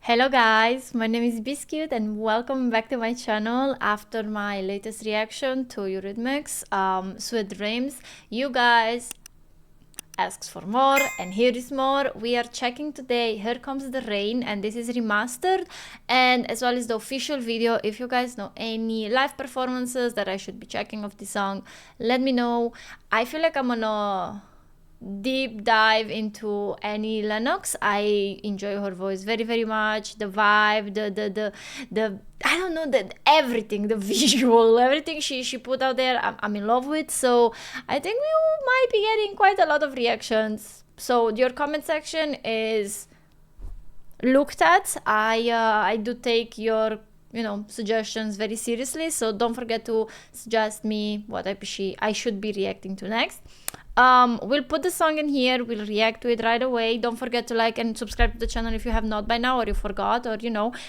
Hello guys, my name is Bisscute and welcome back to my channel after my latest reaction to Eurythmics, Sweet Dreams. You guys asked for more and here is more. We are checking today Here Comes the Rain, and this is remastered, and as well as the official video. If you guys know any live performances that I should be checking of the song, let me know. I feel like I'm gonna deep dive into Annie Lennox. I enjoy her voice very much, the vibe, the I don't know, the everything, the visual, everything she put out there, I'm in love with. So I think we might be getting quite a lot of reactions, so your comment section is looked at. I do take your suggestions very seriously, so don't forget to suggest me what I should be reacting to next. We'll put the song in here, we'll react to it right away. Don't forget to like and subscribe to the channel if you have not by now, or you forgot, or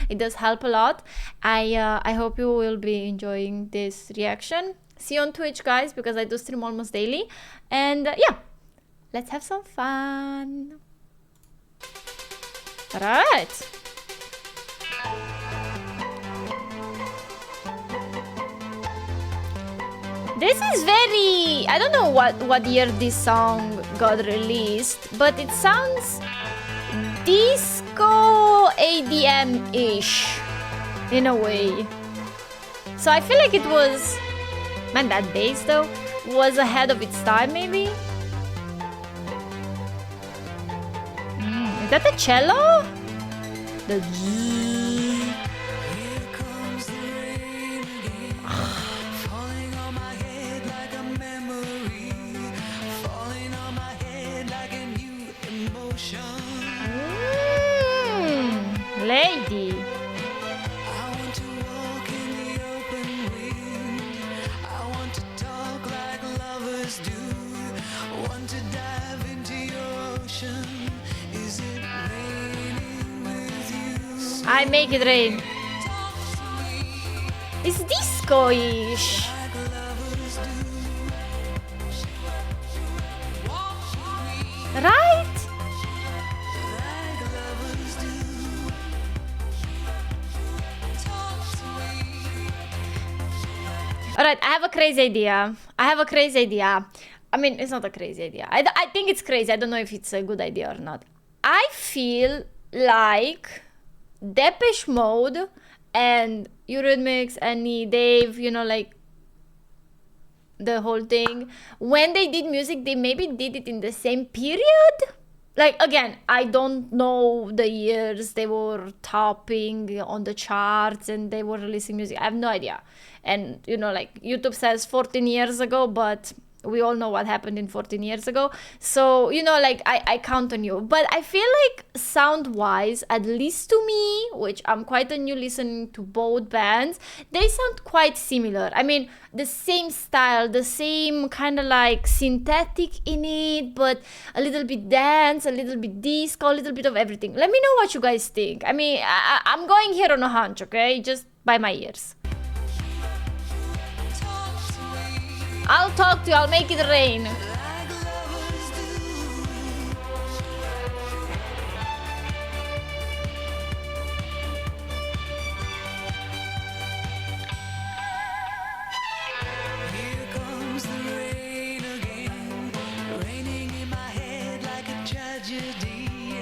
it does help a lot. I hope you will be enjoying this reaction. See you on Twitch, guys, because I do stream almost daily. And yeah, let's have some fun. All right. This is very... I don't know what year this song got released, but it sounds disco ADM-ish in a way. So I feel like it was... Man, that bass though was ahead of its time, maybe? Is that the cello? The lady. I want to walk in the open wind. I want to talk like lovers do. Want to dive into your ocean. Is it raining with you? I make it rain. It's disco-ish. Right? Alright, I have a crazy idea. I mean, it's not a crazy idea. I think it's crazy. I don't know if it's a good idea or not. I feel like Depeche Mode and Eurythmics, Annie, Dave, like the whole thing. When they did music, they maybe did it in the same period. Like, again, I don't know the years they were topping on the charts and they were releasing music. I have no idea. And, like, YouTube says 14 years ago, but we all know what happened in 14 years ago. So, like, I count on you. But I feel like sound-wise, at least to me, which I'm quite a new listening to both bands, they sound quite similar. I mean, the same style, the same kind of like synthetic in it, but a little bit dance, a little bit disco, a little bit of everything. Let me know what you guys think. I mean, I'm going here on a hunch, okay? Just by my ears. I'll talk to you, I'll make it rain. Here comes the rain again, raining in my head like a tragedy,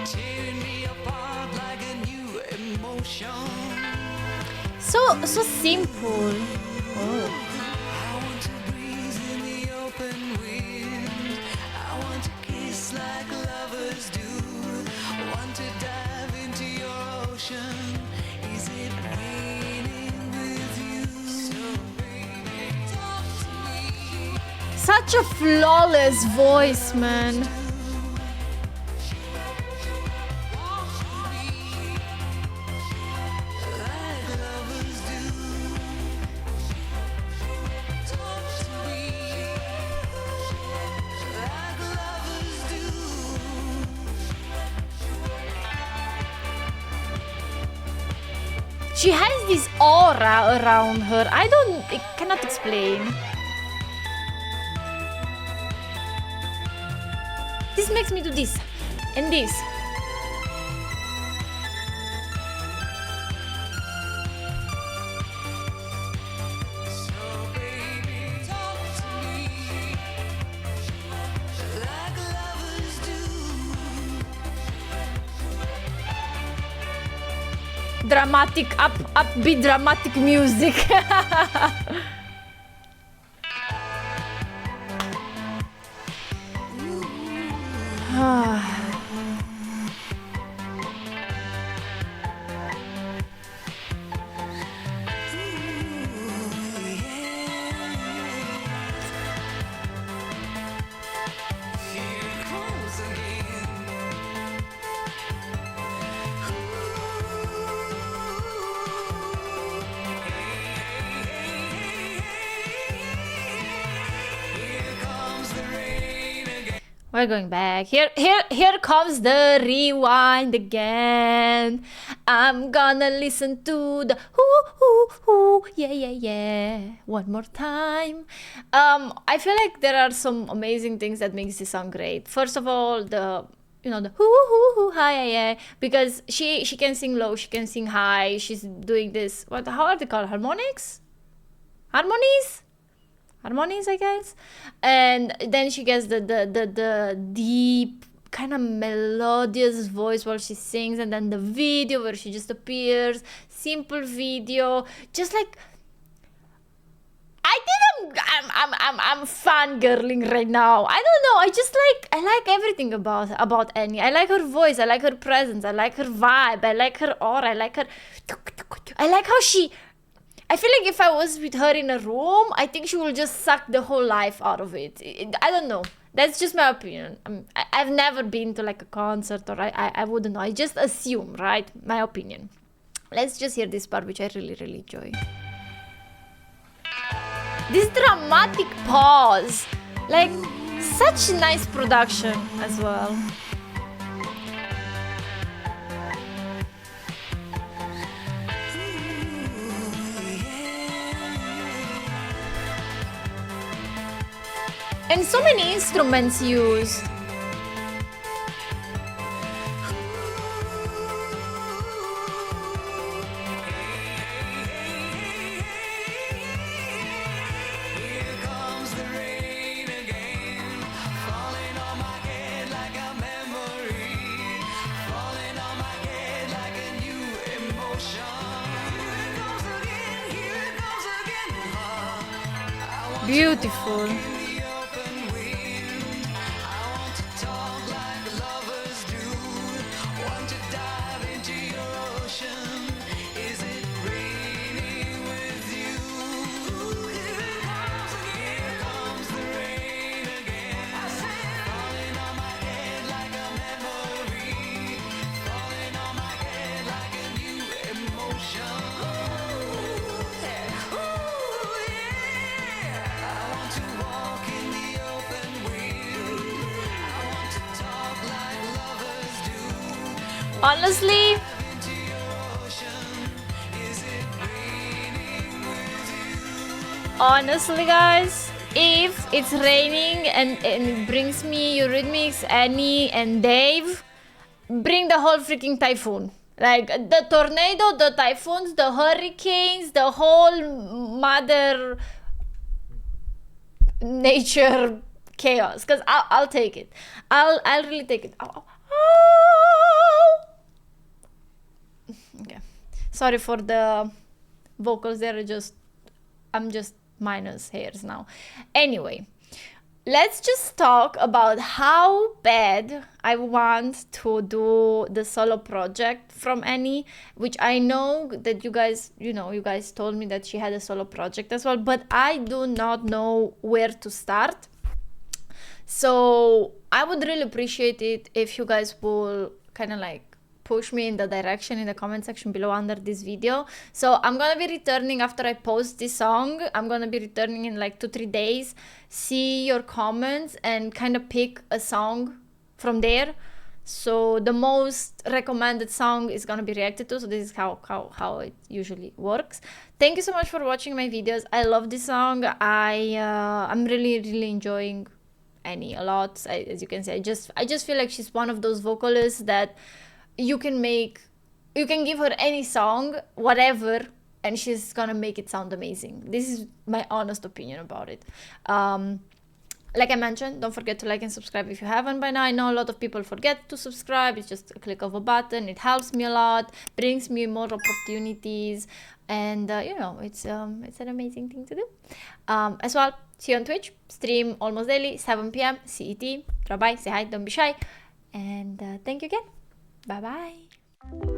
tearing me apart like a new emotion. So simple. Oh. I want to kiss like lovers do. Want to dive into your ocean. Is it raining with you? So baby, talk to me. Such a flawless voice, man. She has this aura around her. I cannot explain. This makes me do this and this. dramatic, upbeat dramatic music. We're going back. Here comes the rewind again. I'm gonna listen to the yeah. One more time. I feel like there are some amazing things that makes this song great. First of all, the high, yeah, because she can sing low, she can sing high. She's doing this. How are they called? Harmonics? Harmonies, I guess. And then she gets the deep kind of melodious voice while she sings, and then the video where she just appears, simple video, just like, I think I'm fangirling right now. I don't know. I like everything about Annie. I like her voice. I like her presence. I like her vibe. I like her aura. I like how she. I feel like if I was with her in a room, I think she will just suck the whole life out of it. I don't know. That's just my opinion. I've never been to like a concert, or I wouldn't know. I just assume, right? My opinion. Let's just hear this part, which I really, really enjoy. This dramatic pause. Like, such nice production as well. And so many instruments used. Beautiful. Honestly, guys, if it's raining and it brings me Eurythmics, Annie, and Dave, bring the whole freaking typhoon. Like, the tornado, the typhoons, the hurricanes, the whole mother nature chaos. Because I'll take it. I'll really take it. Ow, ow. Okay. Sorry for the vocals there. I'm just minus hairs now. Anyway, let's just talk about how bad I want to do the solo project from Annie, which I know that you guys told me that she had a solo project as well, but I do not know where to start. So I would really appreciate it if you guys will kind of like push me in the direction in the comment section below under this video. So I'm gonna be returning after I post this song. I'm gonna be returning in like 2-3 days, see your comments and kind of pick a song from there. So the most recommended song is gonna be reacted to. So this is how it usually works. Thank you so much for watching my videos. I love this song. I'm really enjoying Annie a lot. As you can see, I just feel like she's one of those vocalists that you can give her any song, whatever, and she's gonna make it sound amazing. This is my honest opinion about it. Like I mentioned, don't forget to like and subscribe if you haven't by now. I know a lot of people forget to subscribe. It's just a click of a button. It helps me a lot, brings me more opportunities, and it's an amazing thing to do. As well, see you on Twitch. Stream almost daily, 7 p.m. CET. Drop by, say hi, don't be shy, and thank you again. Bye bye.